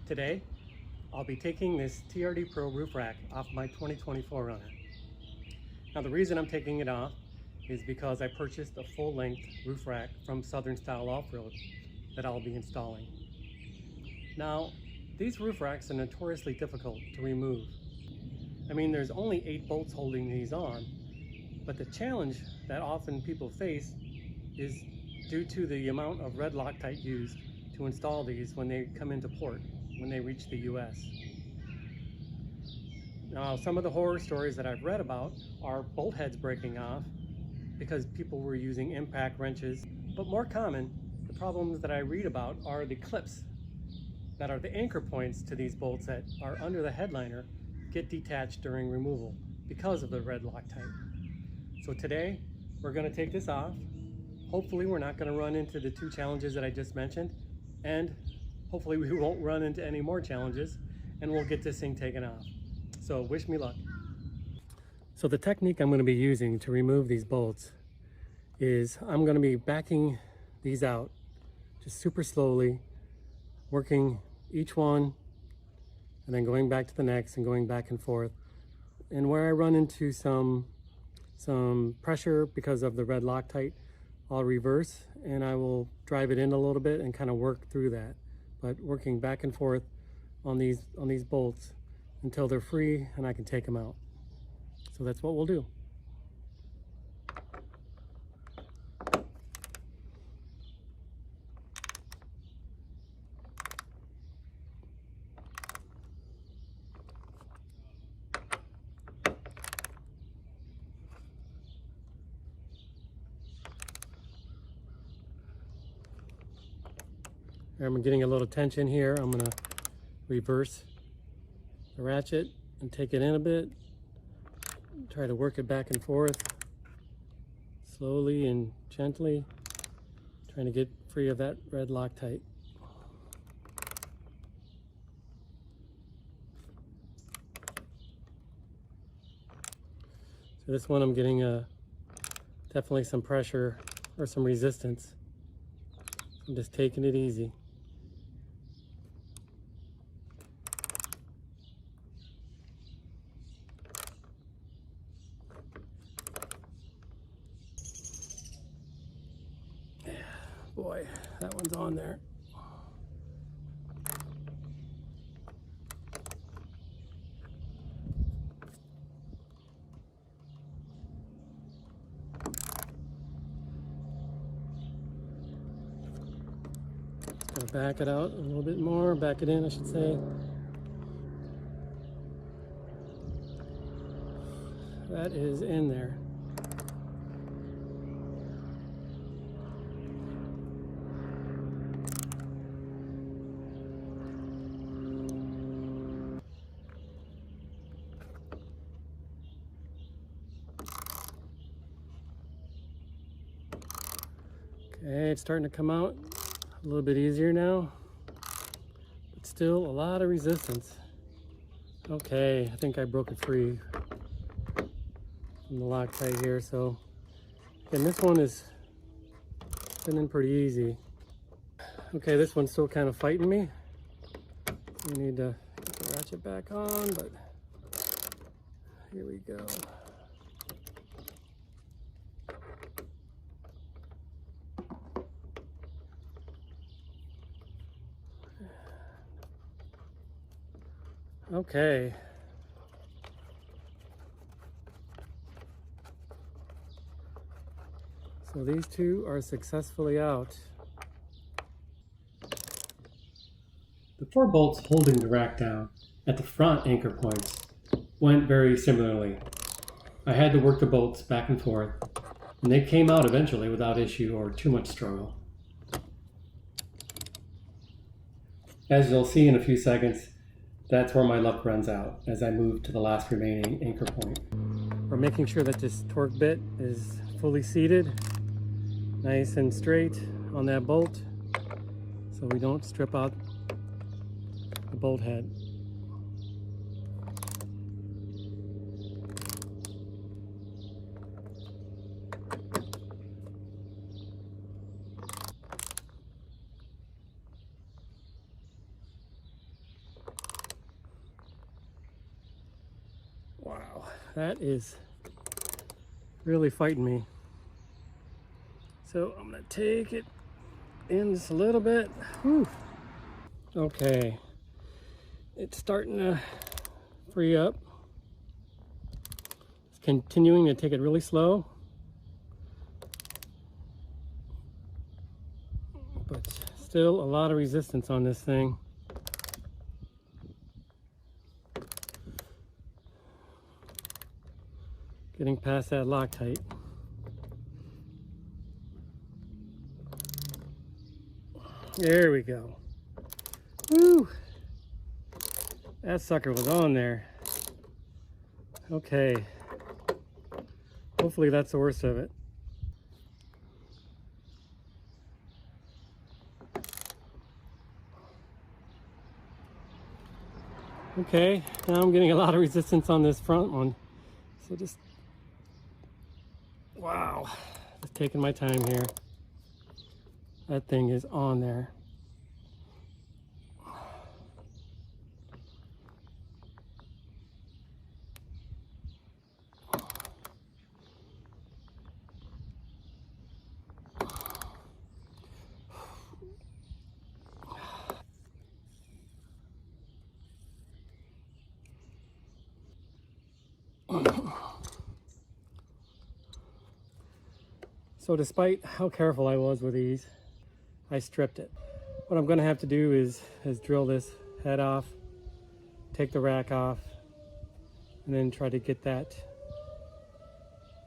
Today, I'll be taking this TRD Pro roof rack off my 2020 4Runner. Now the reason I'm taking it off is because I purchased a full-length roof rack from Southern Style Off-Road that I'll be installing. Now, these roof racks are notoriously difficult to remove. I mean, there's only 8 bolts holding these on, but the challenge that often people face is due to the amount of red Loctite used to install these when they come into port, when they reach the US. Now, some of the horror stories that I've read about are bolt heads breaking off because people were using impact wrenches. But more common, the problems that I read about are the clips that are the anchor points to these bolts that are under the headliner get detached during removal because of the red Loctite. So today, we're going to take this off. Hopefully we're not going to run into the 2 challenges that I just mentioned, and hopefully we won't run into any more challenges, and we'll get this thing taken off. So wish me luck. So the technique I'm going to be using to remove these bolts is I'm going to be backing these out just super slowly, working each one and then going back to the next and going back and forth. And where I run into some pressure because of the red Loctite, I'll reverse and I will drive it in a little bit and kind of work through that. But working back and forth on these bolts until they're free and I can take them out. So that's what we'll do. I'm getting a little tension here. I'm going to reverse the ratchet and take it in a bit. Try to work it back and forth slowly and gently, trying to get free of that red Loctite. So this one I'm getting definitely some pressure or some resistance. I'm just taking it easy. Boy, that one's on there. Just gonna back it out a little bit more, back it in, I should say. That is in there. Okay, it's starting to come out a little bit easier now, but still a lot of resistance. Okay, I think I broke it free from the Loctite here, so, and this one is spinning pretty easy. Okay, this one's still kind of fighting me. We need to get the ratchet back on, but here we go. Okay. So these 2 are successfully out. The 4 bolts holding the rack down at the front anchor points went very similarly. I had to work the bolts back and forth, and they came out eventually without issue or too much struggle. As you'll see in a few seconds, that's where my luck runs out as I move to the last remaining anchor point. We're making sure that this torque bit is fully seated, nice and straight on that bolt, so we don't strip out the bolt head. Wow, that is really fighting me. So I'm gonna take it in just a little bit. Whew. Okay, it's starting to free up. It's continuing to take it really slow, but still a lot of resistance on this thing. Getting past that Loctite. There we go. Woo! That sucker was on there. Okay. Hopefully that's the worst of it. Okay, now I'm getting a lot of resistance on this front one. So just, wow, just taking my time here. That thing is on there. So despite how careful I was with these, I stripped it. What I'm going to have to do is drill this head off, take the rack off, and then try to get the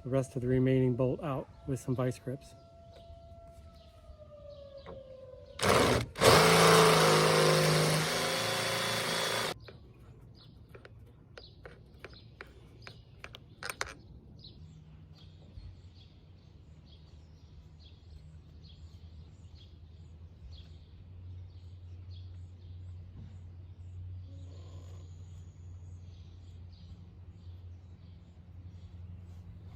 rest of the remaining bolt out with some vice grips.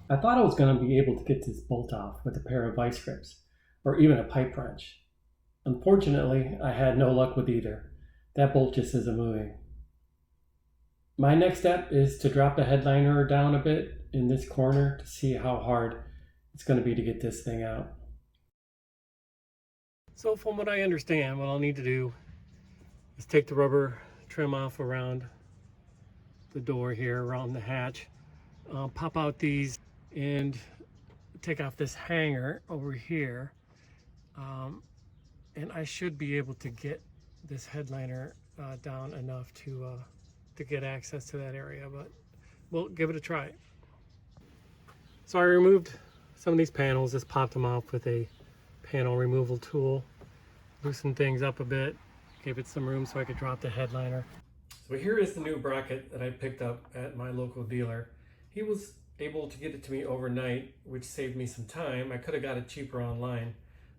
I thought I was going to be able to get this bolt off with a pair of vice grips or even a pipe wrench. Unfortunately, I had no luck with either. That bolt just isn't moving. My next step is to drop the headliner down a bit in this corner to see how hard it's going to be to get this thing out. So from what I understand, what I'll need to do is take the rubber trim off around the door here, around the hatch, pop out these and take off this hanger over here, and I should be able to get this headliner down enough to get access to that area, but we'll give it a try. So I removed some of these panels, just popped them off with a panel removal tool, loosened things up a bit, gave it some room so I could drop the headliner. So here is the new bracket that I picked up at my local dealer. He was able to get it to me overnight, which saved me some time. I could have got it cheaper online,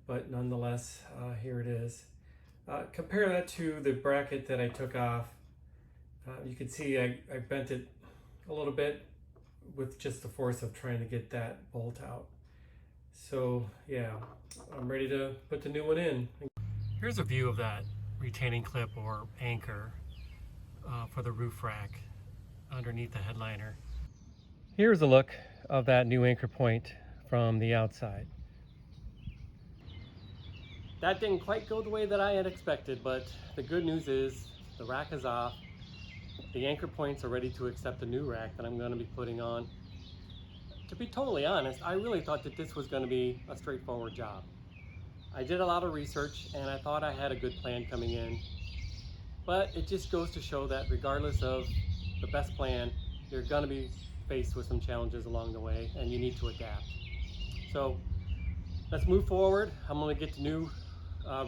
but nonetheless, here it is. Compare that to the bracket that I took off. You can see I bent it a little bit with just the force of trying to get that bolt out. So yeah, I'm ready to put the new one in. Here's a view of that retaining clip or anchor for the roof rack underneath the headliner. Here's a look of that new anchor point from the outside. That didn't quite go the way that I had expected, but the good news is the rack is off. The anchor points are ready to accept the new rack that I'm going to be putting on. To be totally honest, I really thought that this was going to be a straightforward job. I did a lot of research and I thought I had a good plan coming in, but it just goes to show that regardless of the best plan, you're going to be faced with some challenges along the way and you need to adapt. So let's move forward. I'm going to get the new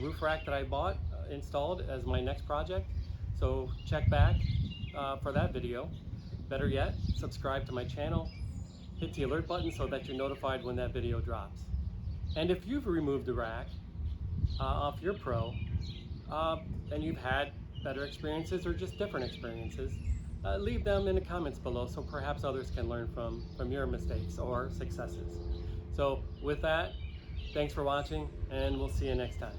roof rack that I bought installed as my next project. So check back for that video. Better yet, subscribe to my channel, hit the alert button so that you're notified when that video drops. And if you've removed the rack off your Pro and you've had better experiences or just different experiences, leave them in the comments below so perhaps others can learn from your mistakes or successes. So with that, thanks for watching and we'll see you next time.